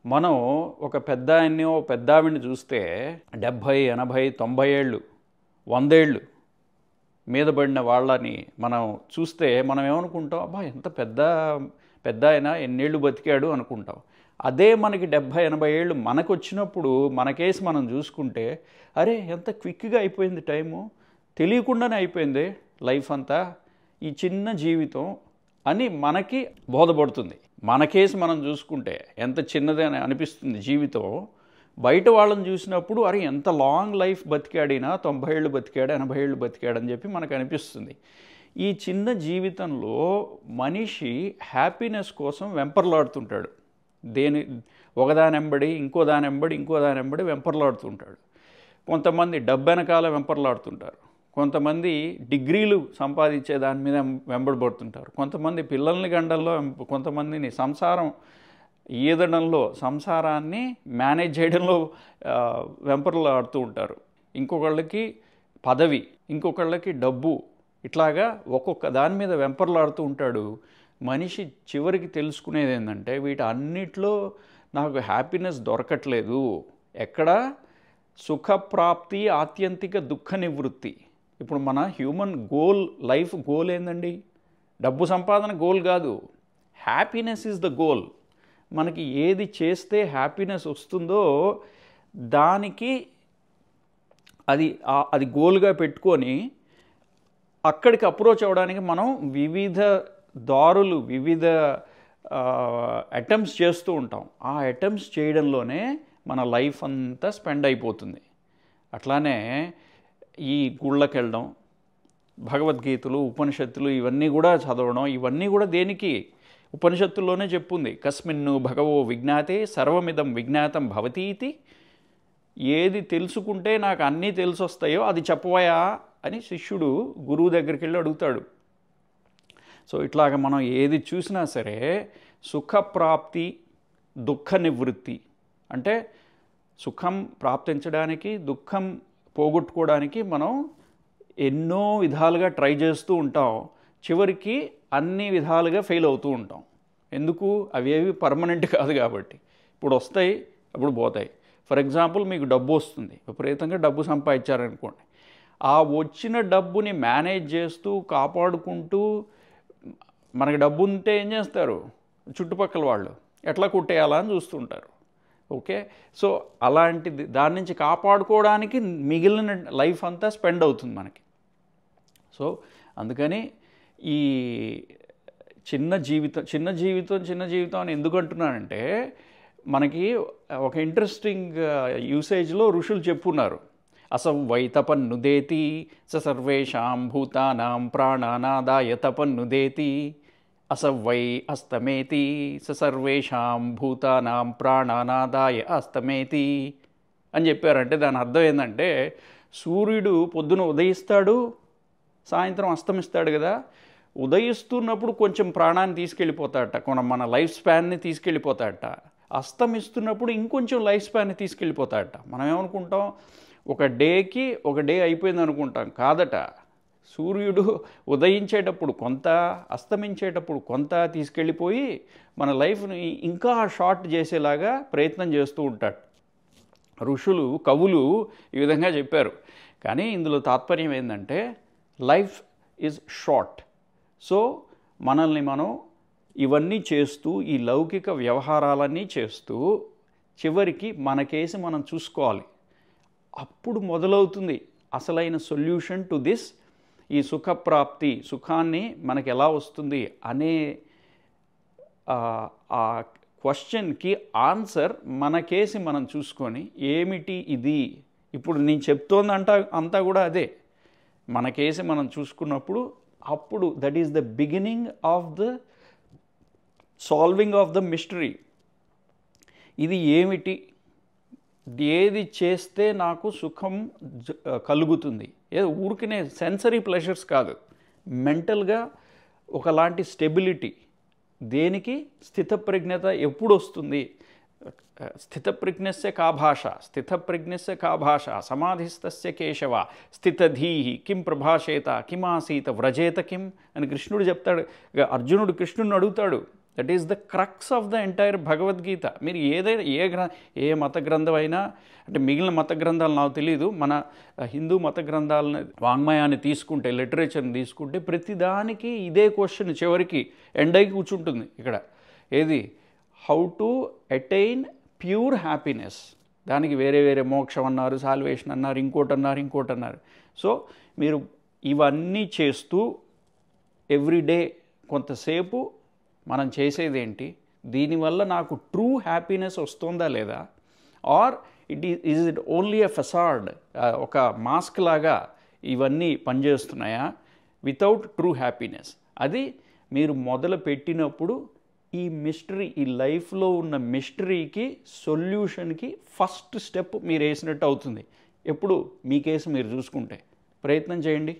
మనం ఒక పెద్దాయన్ని ఓ పెద్దావిడిని చూస్తే 70, 80, 90 ఏళ్ళు 100 ఏళ్ళు మీద పడిన వాళ్ళని మనం చూస్తే మనం ఏమనుకుంటాం, అబ్బా ఎంత పెద్ద ఆయన ఎన్నేళ్ళు బతికాడు అనుకుంటాం. అదే మనకి 70, 80 ఏళ్ళు మనకు వచ్చినప్పుడు మన కేసు మనం చూసుకుంటే, అరే ఎంత క్విక్గా అయిపోయింది టైము, తెలియకుండానే అయిపోయింది లైఫ్ అంతా, ఈ చిన్న జీవితం అని మనకి బోధపడుతుంది. మన కేసు మనం చూసుకుంటే ఎంత చిన్నది అని అనిపిస్తుంది జీవితం. బయట వాళ్ళని చూసినప్పుడు అరే ఎంత లాంగ్ లైఫ్ బతికాడినా, 90 ఏళ్ళు బతికాడు, 80 ఏళ్ళు బతికాడు అని చెప్పి మనకు అనిపిస్తుంది. ఈ చిన్న జీవితంలో మనిషి హ్యాపీనెస్ కోసం వెంపర్లాడుతుంటాడు. ఒకదానెంబడి ఇంకో దానెంబడి వెంపర్లాడుతుంటాడు. కొంతమంది డబ్బు వెనకాల వెంపర్లాడుతుంటారు, కొంతమంది డిగ్రీలు సంపాదించే దాని మీద వెంబడబడుతుంటారు, కొంతమంది పిల్లల్ని గండల్లో, కొంతమందిని సంసారం ఈదడంలో, సంసారాన్ని మేనేజ్ చేయడంలో వెంపర్లాడుతూ ఉంటారు. ఇంకొకళ్ళకి పదవి, ఇంకొకళ్ళకి డబ్బు, ఇట్లాగా ఒక్కొక్క దాని మీద వెంపర్లాడుతూ ఉంటాడు. మనిషి చివరికి తెలుసుకునేది ఏంటంటే, వీటన్నిటిలో నాకు హ్యాపీనెస్ దొరకట్లేదు. ఎక్కడ సుఖప్రాప్తి, ఆత్యంతిక దుఃఖ నివృత్తి. ఇప్పుడు మన హ్యూమన్ గోల్, లైఫ్ గోల్ ఏందండి? డబ్బు సంపాదన గోల్ కాదు, హ్యాపీనెస్ ఈజ్ ద గోల్. మనకి ఏది చేస్తే హ్యాపీనెస్ వస్తుందో దానికి అది గోల్గా పెట్టుకొని అక్కడికి అప్రోచ్ అవ్వడానికి మనం వివిధ దారులు, వివిధ అటెంప్ట్స్ చేస్తూ ఉంటాం. ఆ అటెంప్ట్స్ చేయడంలోనే మన లైఫ్ అంతా స్పెండ్ అయిపోతుంది. అట్లానే ఈ గుళ్ళకి వెళ్ళడం, భగవద్గీతలు, ఉపనిషత్తులు ఇవన్నీ కూడా చదవడం, ఇవన్నీ కూడా దేనికి? ఉపనిషత్తుల్లోనే చెప్పుంది, కస్మిన్ను భగవో విజ్ఞాతే సర్వమిదం విజ్ఞాతం భవతీతి. ఏది తెలుసుకుంటే నాకు అన్నీ తెలిసొస్తాయో అది చెప్పవయా అని శిష్యుడు గురువు దగ్గరికి వెళ్ళి అడుగుతాడు. సో ఇట్లాగ మనం ఏది చూసినా సరే సుఖప్రాప్తి, దుఃఖ నివృత్తి అంటే సుఖం ప్రాప్తించడానికి, దుఃఖం పోగొట్టుకోవడానికి మనం ఎన్నో విధాలుగా ట్రై చేస్తూ ఉంటాం. చివరికి అన్ని విధాలుగా ఫెయిల్ అవుతూ ఉంటాం. ఎందుకు? అవేవి పర్మనెంట్ కాదు కాబట్టి. ఇప్పుడు వస్తాయి, అప్పుడు పోతాయి. ఫర్ ఎగ్జాంపుల్, మీకు డబ్బు వస్తుంది, విపరీతంగా డబ్బు సంపాదించారనుకోండి. ఆ వచ్చిన డబ్బుని మేనేజ్ చేస్తూ కాపాడుకుంటూ, మనకి డబ్బు ఉంటే ఏం చేస్తారు చుట్టుపక్కల వాళ్ళు, ఎట్లా కుట్టేయాలా అని చూస్తుంటారు. ఓకే, సో అలాంటిది దాని నుంచి కాపాడుకోవడానికి మిగిలిన లైఫ్ అంతా స్పెండ్ అవుతుంది మనకి. సో అందుకని ఈ చిన్న జీవితం అని ఎందుకు అంటున్నానంటే, మనకి ఒక ఇంట్రెస్టింగ్ యూసేజ్లో ఋషులు చెప్పున్నారు. అసవై తపన్నుదేతి స సర్వేషాం భూతానాం ప్రాణానాదాయ తపన్నుదేతి, అసవై అస్తమేతి స సర్వేషాం భూతానాం ప్రాణానాదాయ అస్తమేతి అని చెప్పారంటే దాని అర్థం ఏంటంటే, సూర్యుడు పొద్దున ఉదయిస్తాడు, సాయంత్రం అస్తమిస్తాడు కదా. ఉదయిస్తున్నప్పుడు కొంచెం ప్రాణాన్ని తీసుకెళ్ళిపోతాడట, మన లైఫ్ స్పాన్ని తీసుకెళ్ళిపోతాడట. అస్తమిస్తున్నప్పుడు ఇంకొంచెం లైఫ్ స్పాన్ని తీసుకెళ్ళిపోతాడట. మనం ఏమనుకుంటాం, ఒక డే అయిపోయింది అనుకుంటాం. కాదట, సూర్యుడు ఉదయించేటప్పుడు కొంత, అస్తమించేటప్పుడు కొంత తీసుకెళ్ళిపోయి మన లైఫ్ని ఇంకా షార్ట్ చేసేలాగా ప్రయత్నం చేస్తూ ఉంటాడు. ఋషులు, కవులు ఈ విధంగా చెప్పారు. కానీ ఇందులో తాత్పర్యం ఏంటంటే, లైఫ్ ఈజ్ షార్ట్. సో మనల్ని మనం ఇవన్నీ చేస్తూ, ఈ లౌకిక వ్యవహారాలన్నీ చేస్తూ, చివరికి మన కేసు మనం చూసుకోవాలి. అప్పుడు మొదలవుతుంది అసలైన సొల్యూషన్ టు దిస్. ఈ సుఖప్రాప్తి, సుఖాన్ని మనకి ఎలా వస్తుంది అనే ఆ క్వశ్చన్కి ఆన్సర్ మన కేసి మనం చూసుకొని, ఏమిటి ఇది ఇప్పుడు నేను చెప్తోందంట అంతా కూడా అదే. మన కేసి మనం చూసుకున్నప్పుడు అప్పుడు that is the beginning of the solving of the mystery. ఇది ఏమిటి, ఏది చేస్తే నాకు సుఖం కలుగుతుంది? ఏదో ఊరికనే సెన్సరీ ప్లెజర్స్ కాదు, మెంటల్గా ఒకలాంటి స్టెబిలిటీ. దేనికి? స్థితప్రజ్ఞత ఎప్పుడు వస్తుంది? స్థితప్రజ్ఞస్య కా భాష సమాధిస్తస్య కేశవ స్థితధీహి కిం ప్రభాషేత కిమాసీత వ్రజేత కిం అని కృష్ణుడు చెప్తాడు. అర్జునుడు కృష్ణుడిని అడుగుతాడు, that is the crux of the entire Bhagavad Gita. మీరు ఏదైనా ఏ మత గ్రంథం అయినా, అంటే మిగిలిన మత గ్రంథాలు నాకు తెలియదు, మన హిందూ మత గ్రంథాలని వాంగ్మయాన్ని తీసుకుంటే, లిటరేచర్ని తీసుకుంటే ప్రతిదానికి ఇదే క్వశ్చన్ చివరికి ఎండ్ అయి కూర్చుంటుంది. ఇక్కడ ఏది, how to attain pure happiness. దానికి వేరే వేరే మోక్షం అన్నారు, సాల్వేషన్ అన్నారు, ఇంకోటి అన్నారు. సో మీరు ఇవన్నీ చేస్తూ ఎవ్రీడే కొంతసేపు మనం చేసేది ఏంటి, దీనివల్ల నాకు ట్రూ హ్యాపీనెస్ వస్తుందా లేదా, or is it only a facade, ఒక మాస్క్ లాగా ఇవన్నీ పనిచేస్తున్నాయా వితౌట్ ట్రూ హ్యాపీనెస్. అది మీరు మొదలు పెట్టినప్పుడు ఈ మిస్టరీ, ఈ లైఫ్లో ఉన్న మిస్టరీకి, సొల్యూషన్కి ఫస్ట్ స్టెప్ మీరు వేసినట్టు అవుతుంది. ఎప్పుడు మీ కేసు మీరు చూసుకుంటే ప్రయత్నం చేయండి.